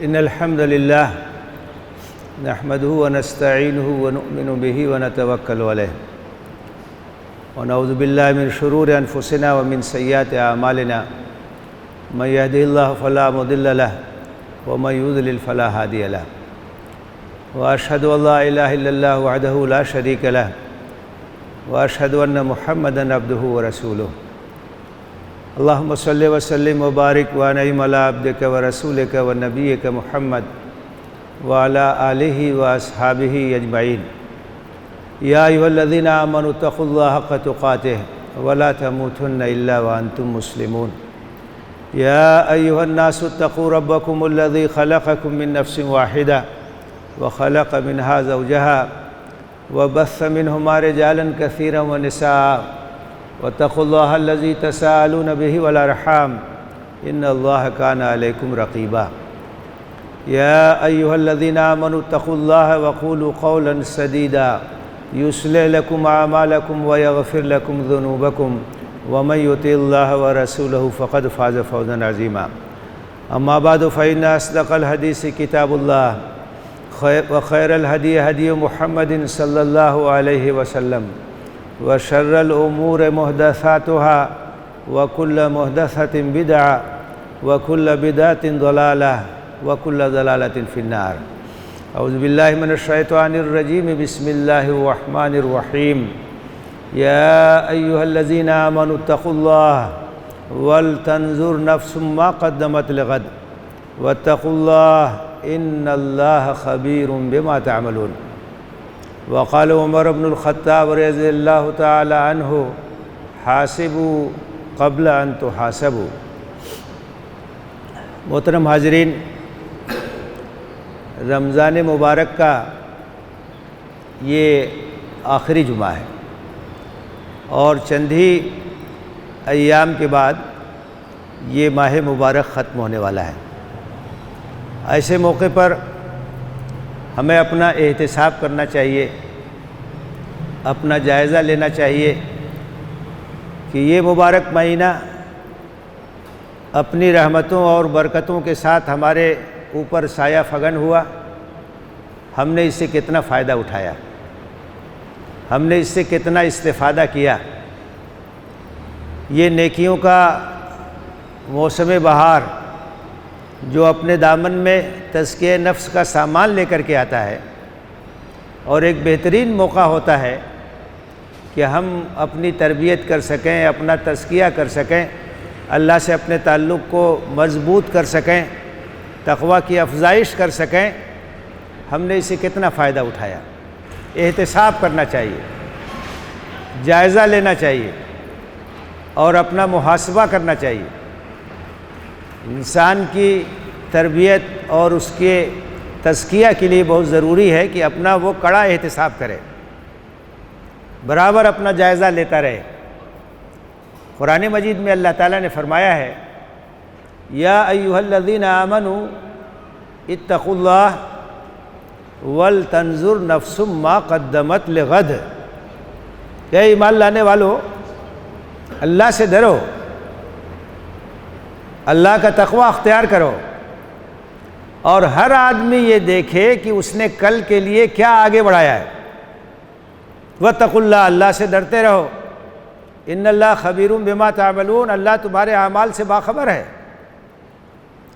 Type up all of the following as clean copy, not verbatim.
إن الحمد لله نحمده ونستعينه ونؤمن به ونتوكل عليه ونعوذ بالله من شرور أنفسنا ومن سيئات أعمالنا من يهده الله فلا مضل له ومن يضلل فلا هادي له وأشهد أن لا إله إلا الله وحده لا شريك له وأشهد أن محمدًا عبده ورسوله اللهم صل وسلم وبارك وأنعم على عبدك ورسولك ونبيك محمد وعلى آله وأصحابه أجمعين يا أيها الذين آمنوا اتقوا الله حق تقاته ولا تموتن إلا وأنتم مسلمون يا أيها الناس اتقوا ربكم الذي خلقكم من نفس واحدة وخلق منها زوجها وبث منهما رجالا كثيرا ونساء واتقوا الله الذي تساءلون به والأرحام إن الله كان عليكم رقيبا يا أيها الذين آمنوا اتقوا الله وقولوا قولا سديدا يصلح لكم أعمالكم ويغفر لكم ذنوبكم ومن يطع الله ورسوله فقد فاز فوزا عظيما أما بعد فإن أصدق الحديث كتاب الله وخير الهدي هدي محمد صلى الله عليه وسلم وشر الأمور محدثاتها وكل محدثة بدعة وكل بدعة ضلالة وكل ضلالة في النار أعوذ بالله من الشيطان الرجيم بسم الله الرحمن الرحيم يا أيها الذين آمنوا اتقوا الله ولتنظر نفس ما قدمت لغد واتقوا الله إن الله خبير بما تعملون وقال عمر بن الخطاب رضي الله تعالى عنه حاسبوا قبل أن تحاسبوا محترم حاضرین، رمضان مبارک کا یہ آخری جمعہ ہے اور چند ہی ایام کے بعد یہ ماہ مبارک ختم ہونے والا ہے۔ ایسے موقع پر ہمیں اپنا احتساب کرنا چاہیے، اپنا جائزہ لینا چاہیے کہ یہ مبارک مہینہ اپنی رحمتوں اور برکتوں کے ساتھ ہمارے اوپر سایہ فگن ہوا، ہم نے اس سے کتنا فائدہ اٹھایا، ہم نے اس سے کتنا استفادہ کیا۔ یہ نیکیوں کا موسم بہار جو اپنے دامن میں تزکیہ نفس کا سامان لے کر کے آتا ہے، اور ایک بہترین موقع ہوتا ہے کہ ہم اپنی تربیت کر سکیں، اپنا تزکیہ کر سکیں، اللہ سے اپنے تعلق کو مضبوط کر سکیں، تقوی کی افزائش کر سکیں۔ ہم نے اس سے کتنا فائدہ اٹھایا۔ احتساب کرنا چاہیے، جائزہ لینا چاہیے اور اپنا محاسبہ کرنا چاہیے۔ انسان کی تربیت اور اس کے تزکیہ کے لیے بہت ضروری ہے کہ اپنا وہ کڑا احتساب کرے، برابر اپنا جائزہ لیتا رہے۔ قرآن مجید میں اللہ تعالیٰ نے فرمایا ہے یا ایھا الذین آمنوا اتقوا اللہ ولتنظر نفس ما قدمت لغد، اے ایمان لانے والو، اللہ سے ڈرو، اللہ کا تقوی اختیار کرو، اور ہر آدمی یہ دیکھے کہ اس نے کل کے لیے کیا آگے بڑھایا ہے۔ واتقوا اللہ، اللہ سے ڈرتے رہو، ان اللہ خبیر بما تعملون، اللہ تمہارے اعمال سے باخبر ہے،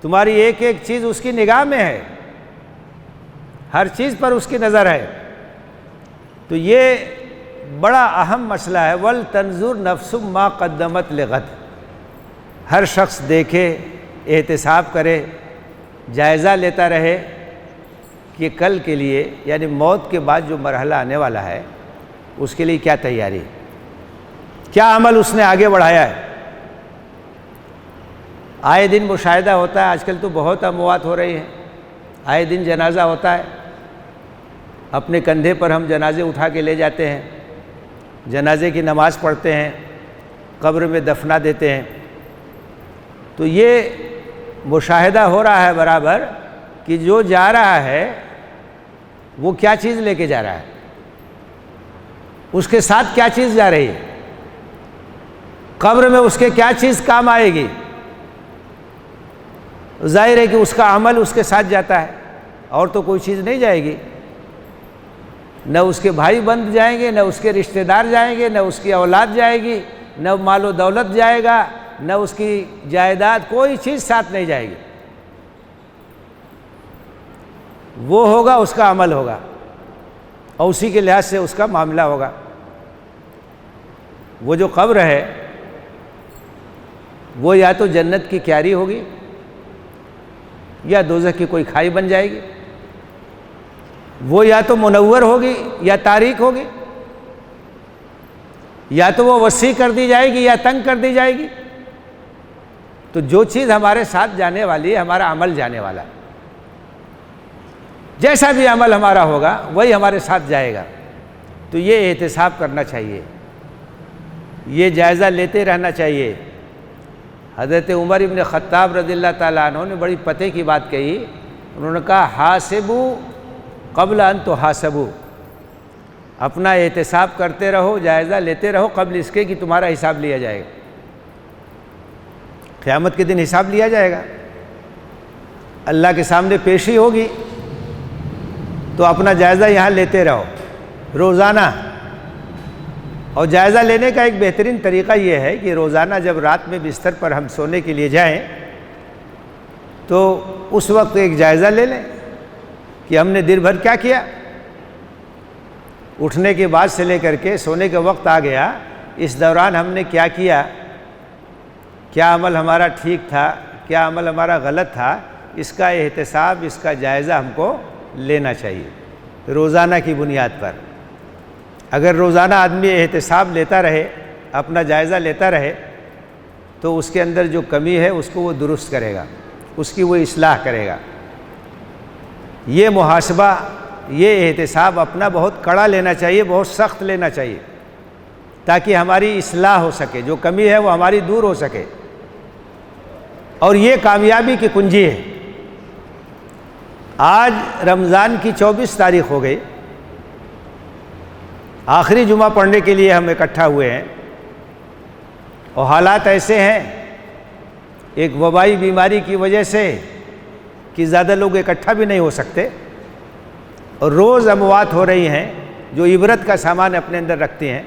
تمہاری ایک ایک چیز اس کی نگاہ میں ہے، ہر چیز پر اس کی نظر ہے۔ تو یہ بڑا اہم مسئلہ ہے، وَلْتَنْظُرْ نَفْسٌ مَا قَدَّمَتْ لِغَدٍ۔ ہر شخص دیکھے، احتساب کرے، جائزہ لیتا رہے کہ کل کے لیے یعنی موت کے بعد جو مرحلہ آنے والا ہے اس کے لیے کیا تیاری، کیا عمل اس نے آگے بڑھایا ہے۔ آئے دن مشاہدہ ہوتا ہے، آج کل تو بہت اموات ہو رہی ہیں، آئے دن جنازہ ہوتا ہے، اپنے کندھے پر ہم جنازے اٹھا کے لے جاتے ہیں، جنازے کی نماز پڑھتے ہیں، قبر میں دفنا دیتے ہیں۔ تو یہ مشاہدہ ہو رہا ہے برابر کہ جو جا رہا ہے وہ کیا چیز لے کے جا رہا ہے، اس کے ساتھ کیا چیز جا رہی ہے، قبر میں اس کے کیا چیز کام آئے گی۔ ظاہر ہے کہ اس کا عمل اس کے ساتھ جاتا ہے، اور تو کوئی چیز نہیں جائے گی، نہ اس کے بھائی بند جائیں گے، نہ اس کے رشتہ دار جائیں گے، نہ اس کی اولاد جائے گی، نہ مال و دولت جائے گا، نہ اس کی جائیداد، کوئی چیز ساتھ نہیں جائے گی۔ وہ ہوگا اس کا عمل ہوگا، اور اسی کے لحاظ سے اس کا معاملہ ہوگا۔ وہ جو قبر ہے وہ یا تو جنت کی کیاری ہوگی یا دوزخ کی کوئی کھائی بن جائے گی، وہ یا تو منور ہوگی یا تاریک ہوگی، یا تو وہ وسیع کر دی جائے گی یا تنگ کر دی جائے گی۔ تو جو چیز ہمارے ساتھ جانے والی ہے، ہمارا عمل جانے والا ہے، جیسا بھی عمل ہمارا ہوگا وہی ہمارے ساتھ جائے گا۔ تو یہ احتساب کرنا چاہیے، یہ جائزہ لیتے رہنا چاہیے۔ حضرت عمر ابن خطاب رضی اللہ تعالیٰ عنہ نے بڑی پتے کی بات کہی، انہوں نے کہا حاسبو قبل ان تحاسبو، اپنا احتساب کرتے رہو، جائزہ لیتے رہو قبل اس کے کہ تمہارا حساب لیا جائے گا۔ قیامت کے دن حساب لیا جائے گا، اللہ کے سامنے پیشی ہوگی، تو اپنا جائزہ یہاں لیتے رہو روزانہ۔ اور جائزہ لینے کا ایک بہترین طریقہ یہ ہے کہ روزانہ جب رات میں بستر پر ہم سونے کے لیے جائیں تو اس وقت ایک جائزہ لے لیں کہ ہم نے دن بھر کیا کیا، اٹھنے کے بعد سے لے کر کے سونے کا وقت آ گیا، اس دوران ہم نے کیا کیا، کیا عمل ہمارا ٹھیک تھا، کیا عمل ہمارا غلط تھا، اس کا احتساب، اس کا جائزہ ہم کو لینا چاہیے روزانہ کی بنیاد پر۔ اگر روزانہ آدمی احتساب لیتا رہے، اپنا جائزہ لیتا رہے، تو اس کے اندر جو کمی ہے اس کو وہ درست کرے گا، اس کی وہ اصلاح کرے گا۔ یہ محاسبہ، یہ احتساب اپنا بہت کڑا لینا چاہیے، بہت سخت لینا چاہیے، تاکہ ہماری اصلاح ہو سکے، جو کمی ہے وہ ہماری دور ہو سکے۔ اور یہ کامیابی کی کنجی ہے۔ آج رمضان کی 24 تاریخ ہو گئی، آخری جمعہ پڑھنے کے لیے ہم اکٹھا ہوئے ہیں، اور حالات ایسے ہیں ایک وبائی بیماری کی وجہ سے کہ زیادہ لوگ اکٹھا بھی نہیں ہو سکتے، اور روز اموات ہو رہی ہیں جو عبرت کا سامان اپنے اندر رکھتی ہیں۔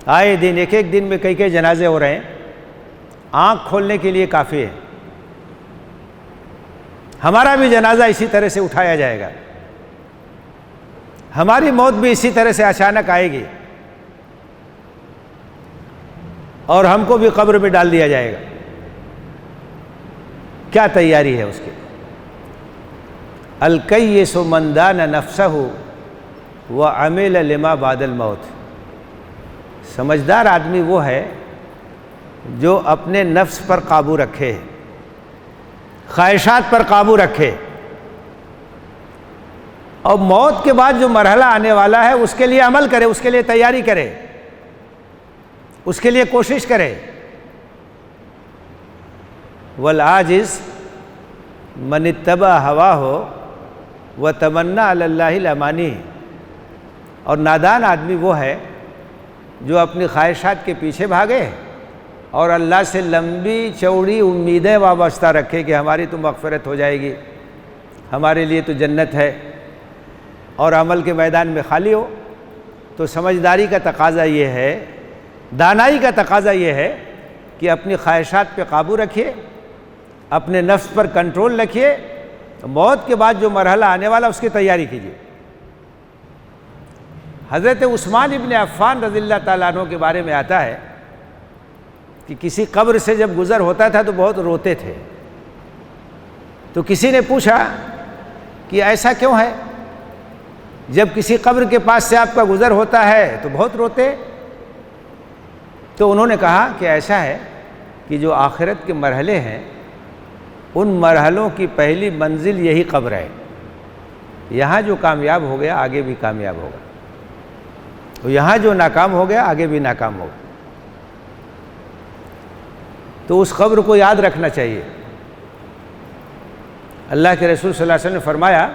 آئے دن ایک دن میں کئی جنازے ہو رہے ہیں، آنکھ کھولنے کے لیے کافی ہے۔ ہمارا بھی جنازہ اسی طرح سے اٹھایا جائے گا، ہماری موت بھی اسی طرح سے اچانک آئے گی، اور ہم کو بھی قبر میں ڈال دیا جائے گا۔ کیا تیاری ہے اس کی؟ الکیس من دان نفسہ وعمل لما بعد الموت، سمجھدار آدمی وہ ہے جو اپنے نفس پر قابو رکھے، خواہشات پر قابو رکھے، اور موت کے بعد جو مرحلہ آنے والا ہے اس کے لیے عمل کرے، اس کے لیے تیاری کرے، اس کے لیے کوشش کرے۔ والعاجز من اتبع ہواہ وتمنى علی اللہ الامانی، اور نادان آدمی وہ ہے جو اپنی خواہشات کے پیچھے بھاگے اور اللہ سے لمبی چوڑی امیدیں وابستہ رکھے کہ ہماری تو مغفرت ہو جائے گی، ہمارے لیے تو جنت ہے، اور عمل کے میدان میں خالی ہو۔ تو سمجھداری کا تقاضا یہ ہے، دانائی کا تقاضا یہ ہے کہ اپنی خواہشات پہ قابو رکھیے، اپنے نفس پر کنٹرول رکھیے، موت کے بعد جو مرحلہ آنے والا اس کی تیاری کیجیے۔ حضرت عثمان ابن عفان رضی اللہ تعالیٰ عنہ کے بارے میں آتا ہے کہ کسی قبر سے جب گزر ہوتا تھا تو بہت روتے تھے۔ تو کسی نے پوچھا کہ ایسا کیوں ہے، جب کسی قبر کے پاس سے آپ کا گزر ہوتا ہے تو بہت روتے؟ تو انہوں نے کہا کہ ایسا ہے کہ جو آخرت کے مرحلے ہیں ان مرحلوں کی پہلی منزل یہی قبر ہے، یہاں جو کامیاب ہو گیا آگے بھی کامیاب ہوگا، تو یہاں جو ناکام ہو گیا آگے بھی ناکام ہوگا۔ تو اس قبر کو یاد رکھنا چاہیے۔ اللہ کے رسول صلی اللہ علیہ وسلم نے فرمایا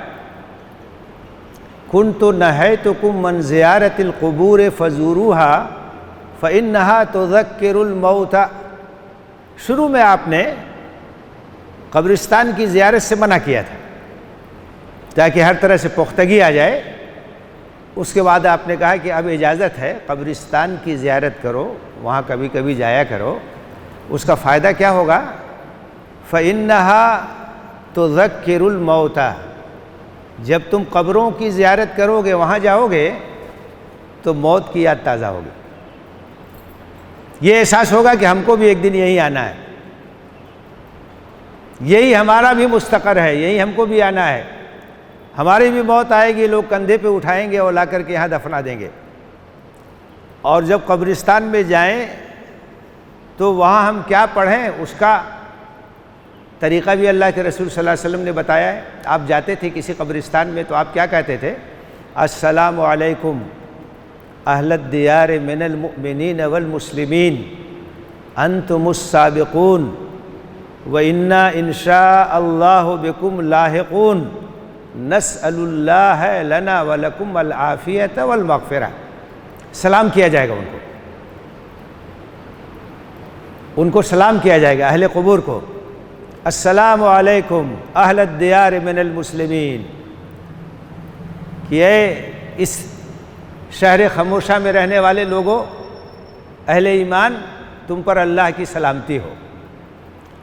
کنت نہیتکم من زیارت القبور فزوروها فإنها تذکر الموت، شروع میں آپ نے قبرستان کی زیارت سے منع کیا تھا تاکہ ہر طرح سے پختگی آ جائے۔ اس کے بعد آپ نے کہا کہ اب اجازت ہے، قبرستان کی زیارت کرو، وہاں کبھی کبھی جایا کرو۔ اس کا فائدہ کیا ہوگا؟ فَإِنَّهَا تُذَكِّرُ الْمَوْتَى، جب تم قبروں کی زیارت کرو گے، وہاں جاؤ گے تو موت کی یاد تازہ ہوگی۔ یہ احساس ہوگا کہ ہم کو بھی ایک دن یہی آنا ہے، یہی ہمارا بھی مستقر ہے، یہی ہم کو بھی آنا ہے، ہماری بھی موت آئے گی، لوگ کندھے پہ اٹھائیں گے اور لا کر کے یہاں دفنا دیں گے۔ اور جب قبرستان میں جائیں تو وہاں ہم کیا پڑھیں، اس کا طریقہ بھی اللہ کے رسول صلی اللہ علیہ وسلم نے بتایا ہے۔ آپ جاتے تھے کسی قبرستان میں تو آپ کیا کہتے تھے؟ السلام علیکم اہل الدیار من المؤمنین والمسلمین انتم السابقون وإنا ان شاء اللہ بکم لاحقون نسأل اللہ لنا ولکم العافیۃ والمغفرہ۔ سلام کیا جائے گا ان کو سلام کیا جائے گا اہل قبور کو، السلام علیکم اہل الدیار من المسلمین، کہ اے اس شہر خموشہ میں رہنے والے لوگوں، اہل ایمان، تم پر اللہ کی سلامتی ہو۔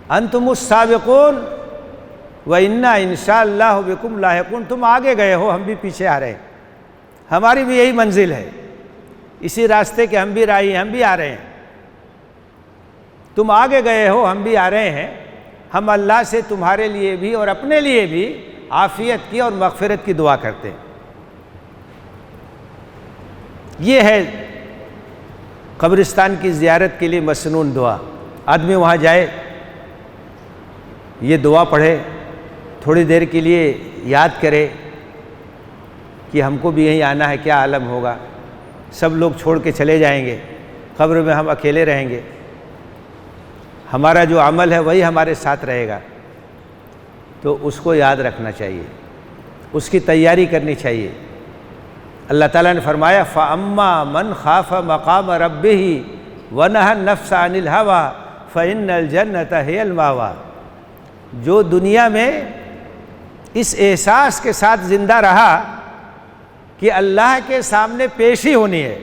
انتم السابقون وإنا ان شاء اللہ بکم لاحقون، تم آگے گئے ہو، ہم بھی پیچھے آ رہے ہیں، ہماری بھی یہی منزل ہے، اسی راستے کے ہم بھی راہی ہیں، ہم بھی آ رہے ہیں۔ تم آگے گئے ہو، ہم بھی آ رہے ہیں، ہم اللہ سے تمہارے لیے بھی اور اپنے لیے بھی عافیت کی اور مغفرت کی دعا کرتے ہیں۔ یہ ہے قبرستان کی زیارت کے لیے مسنون دعا۔ آدمی وہاں جائے، یہ دعا پڑھے، تھوڑی دیر کے لیے یاد کرے کہ ہم کو بھی یہیں آنا ہے، کیا عالم ہوگا، سب لوگ چھوڑ کے چلے جائیں گے، قبر میں ہم اکیلے رہیں گے، ہمارا جو عمل ہے وہی ہمارے ساتھ رہے گا، تو اس کو یاد رکھنا چاہیے، اس کی تیاری کرنی چاہیے۔ اللہ تعالیٰ نے فرمایا فَأَمَّا مَنْ خَافَ مَقَامَ رَبِّهِ وَنَهَى النَّفْسَ عَنِ الْهَوَىٰ فَإِنَّ الْجَنَّةَ هِيَ الْمَأْوَىٰ، جو دنیا میں اس احساس کے ساتھ زندہ رہا کہ اللہ کے سامنے پیشی ہونی ہے،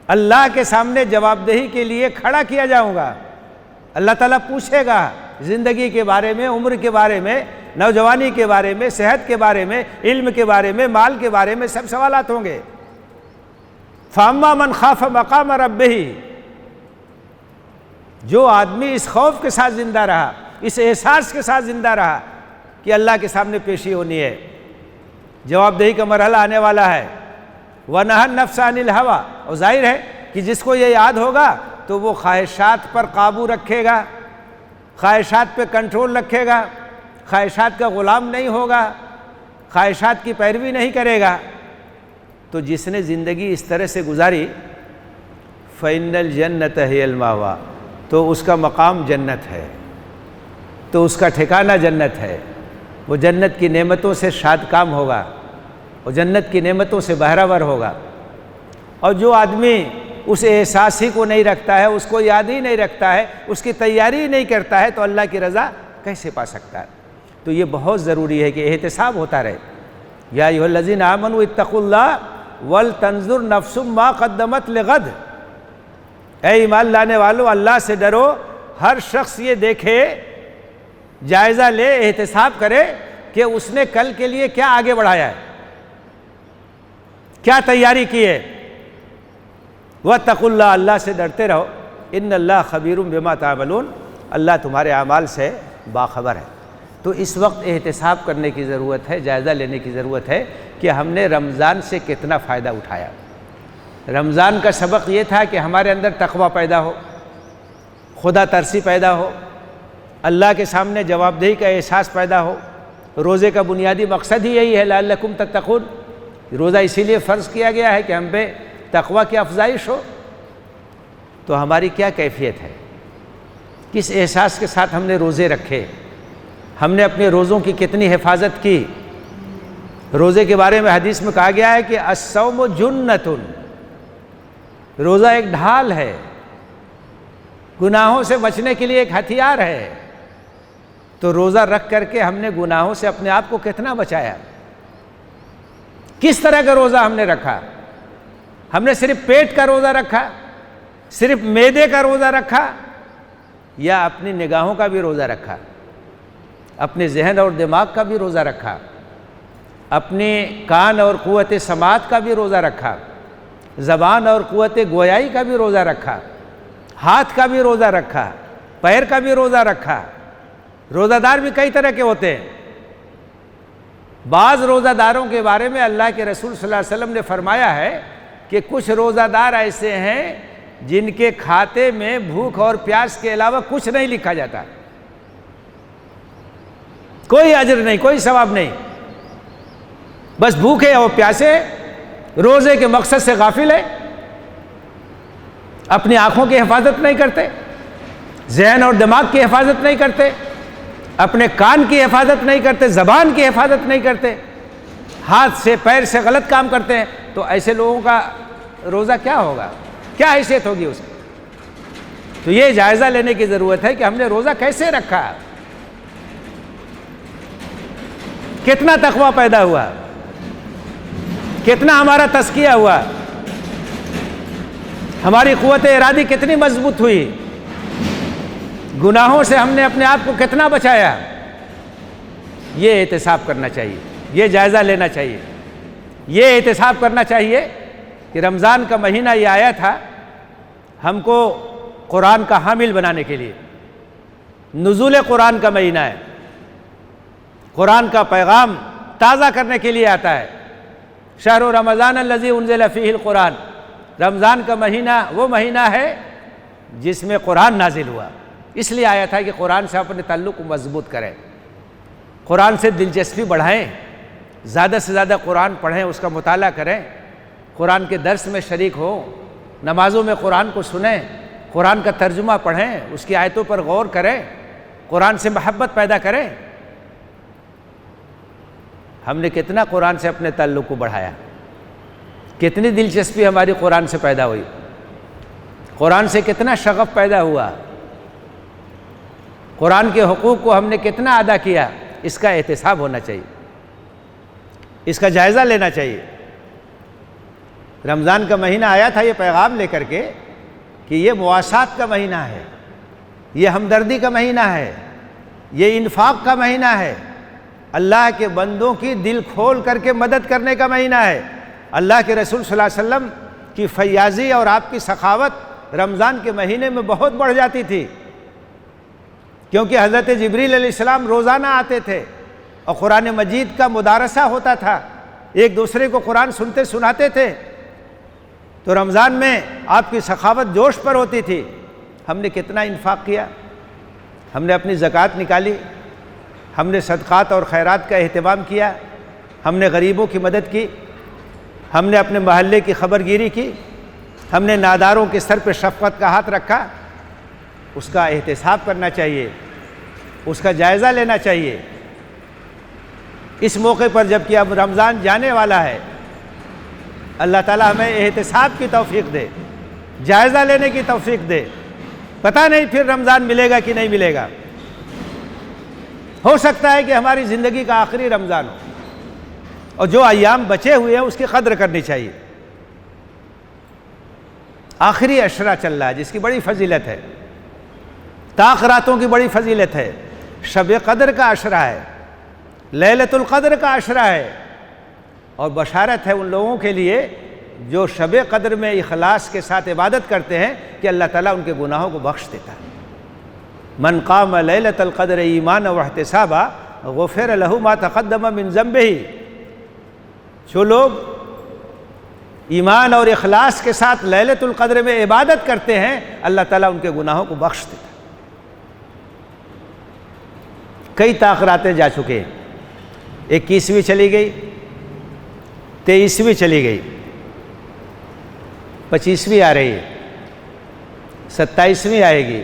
اللہ کے سامنے جواب دہی کے لیے کھڑا کیا جاؤں گا، اللہ تعالیٰ پوچھے گا زندگی کے بارے میں، عمر کے بارے میں، نوجوانی کے بارے میں، صحت کے بارے میں، علم کے بارے میں، مال کے بارے میں، سب سوالات ہوں گے۔ فَأَمَّا مَنْ خَافَ مَقَامَ رَبِّهِ، جو آدمی اس خوف کے ساتھ زندہ رہا، اس احساس کے ساتھ زندہ رہا کہ اللہ کے سامنے پیشی ہونی ہے، جواب دہی کا مرحلہ آنے والا ہے، وَنَهَى النَّفْسَ عَنِ الْهَوَىٰ، اور ظاہر ہے کہ جس کو یہ یاد ہوگا تو وہ خواہشات پر قابو رکھے گا، خواہشات پہ کنٹرول رکھے گا، خواہشات کا غلام نہیں ہوگا، خواہشات کی پیروی نہیں کرے گا۔ تو جس نے زندگی اس طرح سے گزاری فَإِنَّ الْجَنَّةَ هِيَ الْمَأْوَىٰ، تو اس کا مقام جنت ہے، تو اس کا ٹھکانہ جنت ہے، وہ جنت کی نعمتوں سے شاد کام ہوگا، وہ جنت کی نعمتوں سے بہرہ ور ہوگا۔ اور جو آدمی اس احساس ہی کو نہیں رکھتا ہے، اس کو یاد ہی نہیں رکھتا ہے، اس کی تیاری ہی نہیں کرتا ہے، تو اللہ کی رضا کیسے پا سکتا ہے؟ تو یہ بہت ضروری ہے کہ احتساب ہوتا رہے۔ یا ایھا الذین آمنوا اتقوا اللہ ولتنظر نفس ما قدمت لغد، اے ایمان لانے والو، اللہ سے ڈرو، ہر شخص یہ دیکھے، جائزہ لے، احتساب کرے کہ اس نے کل کے لیے کیا آگے بڑھایا ہے، کیا تیاری کی ہے۔ واتقوا اللہ، اللہ سے ڈرتے رہو، ان اللہ خبیر بما تعملون، اللہ تمہارے اعمال سے باخبر ہے۔ تو اس وقت احتساب کرنے کی ضرورت ہے، جائزہ لینے کی ضرورت ہے کہ ہم نے رمضان سے کتنا فائدہ اٹھایا۔ رمضان کا سبق یہ تھا کہ ہمارے اندر تقویٰ پیدا ہو، خدا ترسی پیدا ہو، اللہ کے سامنے جواب دہی کا احساس پیدا ہو۔ روزے کا بنیادی مقصد ہی یہی ہے لعلکم تتقون، روزہ اسی لیے فرض کیا گیا ہے کہ ہم پہ تقویٰ کی افزائش ہو۔ تو ہماری کیا کیفیت ہے، کس احساس کے ساتھ ہم نے روزے رکھے، ہم نے اپنے روزوں کی کتنی حفاظت کی۔ روزے کے بارے میں حدیث میں کہا گیا ہے کہ الصوم جنۃ، روزہ ایک ڈھال ہے، گناہوں سے بچنے کے لیے ایک ہتھیار ہے۔ تو روزہ رکھ کر کے ہم نے گناہوں سے اپنے آپ کو کتنا بچایا؟ کس طرح کا روزہ ہم نے رکھا؟ ہم نے صرف پیٹ کا روزہ رکھا، صرف معدے کا روزہ رکھا، یا اپنی نگاہوں کا بھی روزہ رکھا، اپنے ذہن اور دماغ کا بھی روزہ رکھا، اپنے کان اور قوت سماعت کا بھی روزہ رکھا، زبان اور قوت گویائی کا بھی روزہ رکھا، ہاتھ کا بھی روزہ رکھا، پیر کا بھی روزہ رکھا؟ روزہ دار بھی کئی طرح کے ہوتے ہیں۔ بعض روزہ داروں کے بارے میں اللہ کے رسول صلی اللہ علیہ وسلم نے فرمایا ہے کہ کچھ روزہ دار ایسے ہیں جن کے کھاتے میں بھوک اور پیاس کے علاوہ کچھ نہیں لکھا جاتا، کوئی اجر نہیں، کوئی ثواب نہیں، بس بھوکے اور پیاسے، روزے کے مقصد سے غافل ہے، اپنی آنکھوں کی حفاظت نہیں کرتے، ذہن اور دماغ کی حفاظت نہیں کرتے، اپنے کان کی حفاظت نہیں کرتے، زبان کی حفاظت نہیں کرتے، ہاتھ سے پیر سے غلط کام کرتے ہیں، تو ایسے لوگوں کا روزہ کیا ہوگا؟ کیا حیثیت ہوگی اس کی؟ تو یہ جائزہ لینے کی ضرورت ہے کہ ہم نے روزہ کیسے رکھا، کتنا تقویٰ پیدا ہوا، کتنا ہمارا تزکیہ ہوا، ہماری قوت ارادی کتنی مضبوط ہوئی، گناہوں سے ہم نے اپنے آپ کو کتنا بچایا۔ یہ احتساب کرنا چاہیے، یہ جائزہ لینا چاہیے، یہ احتساب کرنا چاہیے کہ رمضان کا مہینہ یہ آیا تھا ہم کو قرآن کا حامل بنانے کے لیے، نزول قرآن کا مہینہ ہے، قرآن کا پیغام تازہ کرنے کے لیے آتا ہے۔ شہر رمضان الذی انزل فیہ القرآن، رمضان کا مہینہ وہ مہینہ ہے جس میں قرآن نازل ہوا، اس لیے آیا تھا کہ قرآن سے اپنے تعلق کو مضبوط کریں، قرآن سے دلچسپی بڑھائیں، زیادہ سے زیادہ قرآن پڑھیں، اس کا مطالعہ کریں، قرآن کے درس میں شریک ہوں، نمازوں میں قرآن کو سنیں، قرآن کا ترجمہ پڑھیں، اس کی آیتوں پر غور کریں، قرآن سے محبت پیدا کریں۔ ہم نے کتنا قرآن سے اپنے تعلق کو بڑھایا، کتنی دلچسپی ہماری قرآن سے پیدا ہوئی، قرآن سے کتنا شغف پیدا ہوا، قرآن کے حقوق کو ہم نے کتنا ادا کیا، اس کا احتساب ہونا چاہیے، اس کا جائزہ لینا چاہیے۔ رمضان کا مہینہ آیا تھا یہ پیغام لے کر کے کہ یہ مواسات کا مہینہ ہے، یہ ہمدردی کا مہینہ ہے، یہ انفاق کا مہینہ ہے، اللہ کے بندوں کی دل کھول کر کے مدد کرنے کا مہینہ ہے۔ اللہ کے رسول صلی اللہ علیہ وسلم کی فیاضی اور آپ کی سخاوت رمضان کے مہینے میں بہت بڑھ جاتی تھی، کیونکہ حضرت جبریل علیہ السلام روزانہ آتے تھے اور قرآن مجید کا مدارسہ ہوتا تھا، ایک دوسرے کو قرآن سنتے سناتے تھے، تو رمضان میں آپ کی سخاوت جوش پر ہوتی تھی۔ ہم نے کتنا انفاق کیا، ہم نے اپنی زکوٰۃ نکالی، ہم نے صدقات اور خیرات کا اہتمام کیا، ہم نے غریبوں کی مدد کی، ہم نے اپنے محلے کی خبر گیری کی، ہم نے ناداروں کے سر پہ شفقت کا ہاتھ رکھا۔ اس کا احتساب کرنا چاہیے، اس کا جائزہ لینا چاہیے۔ اس موقع پر جب کہ اب رمضان جانے والا ہے، اللہ تعالیٰ ہمیں احتساب کی توفیق دے، جائزہ لینے کی توفیق دے۔ پتہ نہیں پھر رمضان ملے گا کہ نہیں ملے گا، ہو سکتا ہے کہ ہماری زندگی کا آخری رمضان ہو، اور جو ایام بچے ہوئے ہیں اس کی قدر کرنی چاہیے۔ آخری عشرہ چل رہا ہے جس کی بڑی فضیلت ہے، طاق راتوں کی بڑی فضیلت ہے، شب قدر کا عشرہ ہے، لیلۃ القدر کا عشرہ ہے، اور بشارت ہے ان لوگوں کے لیے جو شب قدر میں اخلاص کے ساتھ عبادت کرتے ہیں کہ اللہ تعالیٰ ان کے گناہوں کو بخش دیتا ہے۔ من قام لیلۃ القدر ایمانا واحتسابا غفر لہ ما تقدم من ذنبہ، جو لوگ ایمان اور اخلاص کے ساتھ لیلۃ القدر میں عبادت کرتے ہیں اللہ تعالیٰ ان کے گناہوں کو بخش دیتا ہے۔ کئی طاق جا چکے ہیں، 21ویں چلی گئی، 23ویں چلی گئی، 25ویں آ رہی ہے، 27ویں آئے گی،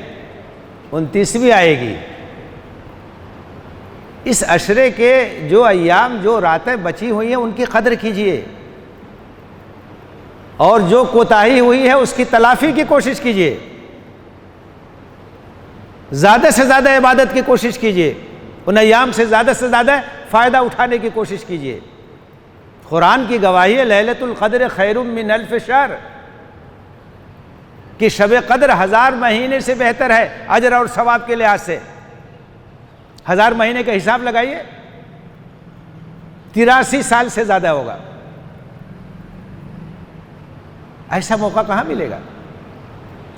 29ویں آئے گی۔ اس عشرے کے جو ایام جو راتیں بچی ہوئی ہیں ان کی قدر کیجئے، اور جو کوتاہی ہوئی ہے اس کی تلافی کی کوشش کیجئے، زیادہ سے زیادہ عبادت کی کوشش کیجئے، ان ایام سے زیادہ فائدہ اٹھانے کی کوشش کیجیے۔ قرآن کی گواہی ہے لیلۃ القدر خیر من الف شہر، کہ شب قدر 1000 مہینے سے بہتر ہے اجر اور ثواب کے لحاظ سے۔ 1000 مہینے کا حساب لگائیے، 83 سال سے زیادہ ہوگا۔ ایسا موقع کہاں ملے گا؟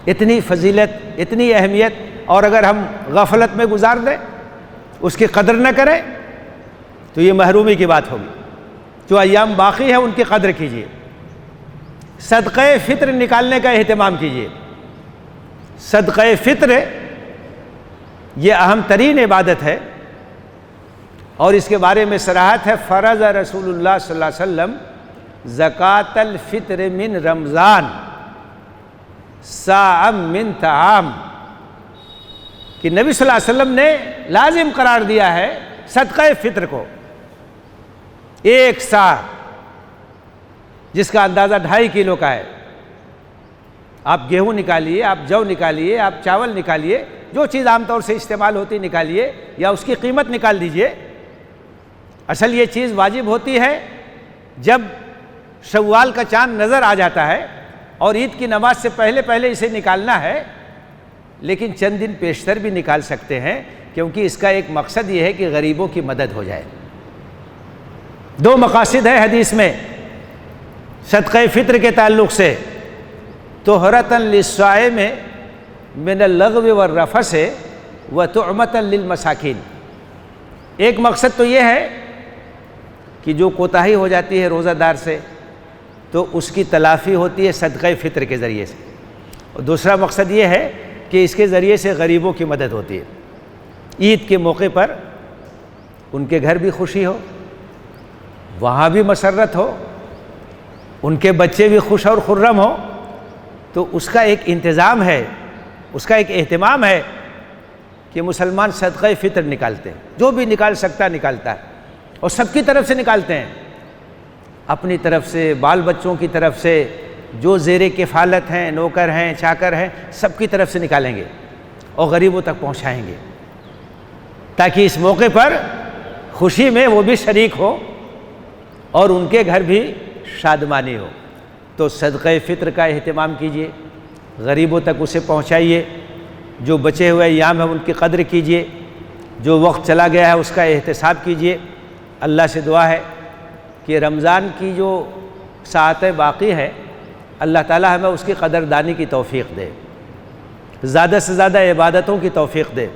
اتنی فضیلت، اتنی اہمیت، اور اگر ہم غفلت میں گزار دیں، اس کی قدر نہ کریں، تو یہ محرومی کی بات ہوگی۔ جو ایام باقی ہے ان کی قدر کیجیے، صدقہ فطر نکالنے کا اہتمام کیجیے۔ صدقہ فطر یہ اہم ترین عبادت ہے، اور اس کے بارے میں صراحت ہے، فرض رسول اللہ صلی اللہ علیہ وسلم زکوٰۃ الفطر من رمضان صاع من طعام، کہ نبی صلی اللہ علیہ وسلم نے لازم قرار دیا ہے صدقہ فطر کو، 1 صاع، جس کا اندازہ 2.5 کلو کا ہے۔ آپ گیہوں نکالیے، آپ جو نکالیے، آپ چاول نکالیے، جو چیز عام طور سے استعمال ہوتی نکالیے، یا اس کی قیمت نکال دیجئے۔ اصل یہ چیز واجب ہوتی ہے جب شوال کا چاند نظر آ جاتا ہے، اور عید کی نماز سے پہلے اسے نکالنا ہے، لیکن چند دن پیشتر بھی نکال سکتے ہیں، کیونکہ اس کا ایک مقصد یہ ہے کہ غریبوں کی مدد ہو جائے۔ 2 مقاصد ہے حدیث میں صدقہ فطر کے تعلق سے، طہرۃ للصائم من اللغو والرفث وطعمۃ للمساکین۔ ایک مقصد تو یہ ہے کہ جو کوتاہی ہو جاتی ہے روزہ دار سے، تو اس کی تلافی ہوتی ہے صدقہ فطر کے ذریعے سے، اور دوسرا مقصد یہ ہے کہ اس کے ذریعے سے غریبوں کی مدد ہوتی ہے۔ عید کے موقع پر ان کے گھر بھی خوشی ہو، وہاں بھی مسرت ہو، ان کے بچے بھی خوش اور خرم ہو، تو اس کا ایک انتظام ہے، اس کا ایک اہتمام ہے کہ مسلمان صدقہ فطر نکالتے ہیں، جو بھی نکال سکتا نکالتا ہے، اور سب کی طرف سے نکالتے ہیں، اپنی طرف سے، بال بچوں کی طرف سے، جو زیر کفالت ہیں، نوکر ہیں، چاکر ہیں، سب کی طرف سے نکالیں گے اور غریبوں تک پہنچائیں گے، تاکہ اس موقع پر خوشی میں وہ بھی شریک ہو اور ان کے گھر بھی شادمانی ہو۔ تو صدقہ فطر کا اہتمام کیجیے، غریبوں تک اسے پہنچائیے، جو بچے ہوئے ایام ہیں ان کی قدر کیجیے، جو وقت چلا گیا ہے اس کا احتساب کیجیے۔ اللہ سے دعا ہے کہ رمضان کی جو ساعتیں باقی ہے، اللہ تعالی ہمیں اس کی قدردانی کی توفیق دے، زیادہ سے زیادہ عبادتوں کی توفیق دے۔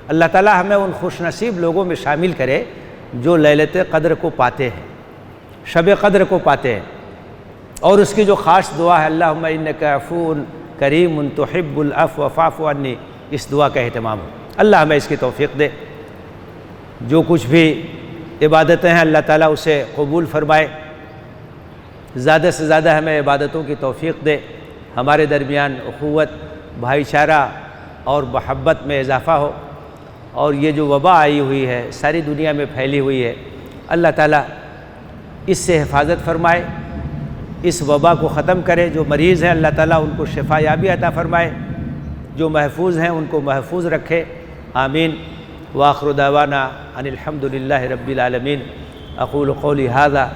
اللہ تعالی ہمیں ان خوش نصیب لوگوں میں شامل کرے جو لیلۃ قدر کو پاتے ہیں، شب قدر کو پاتے ہیں، اور اس کی جو خاص دعا ہے اللہم انک عفو کریم تحب العفو فاعف عنی، اس دعا کا اہتمام ہو۔ اللہ ہمیں اس کی توفیق دے۔ جو کچھ بھی عبادتیں ہیں اللہ تعالیٰ اسے قبول فرمائے، زیادہ سے زیادہ ہمیں عبادتوں کی توفیق دے، ہمارے درمیان اخوت، بھائی چارہ اور محبت میں اضافہ ہو، اور یہ جو وبا آئی ہوئی ہے ساری دنیا میں پھیلی ہوئی ہے، اللہ تعالیٰ اس سے حفاظت فرمائے، اس وبا کو ختم کرے۔ جو مریض ہیں اللہ تعالیٰ ان کو شفا یابی عطا فرمائے، جو محفوظ ہیں ان کو محفوظ رکھے، آمین۔ وآخر دعوانا ان الحمد للہ رب العالمین۔ اقول قولی ھذا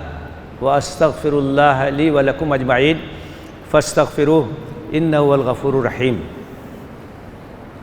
واستغفر اللہ لی ولکم اجمعین فاستغفروہ انہ هو الغفور الرحیم۔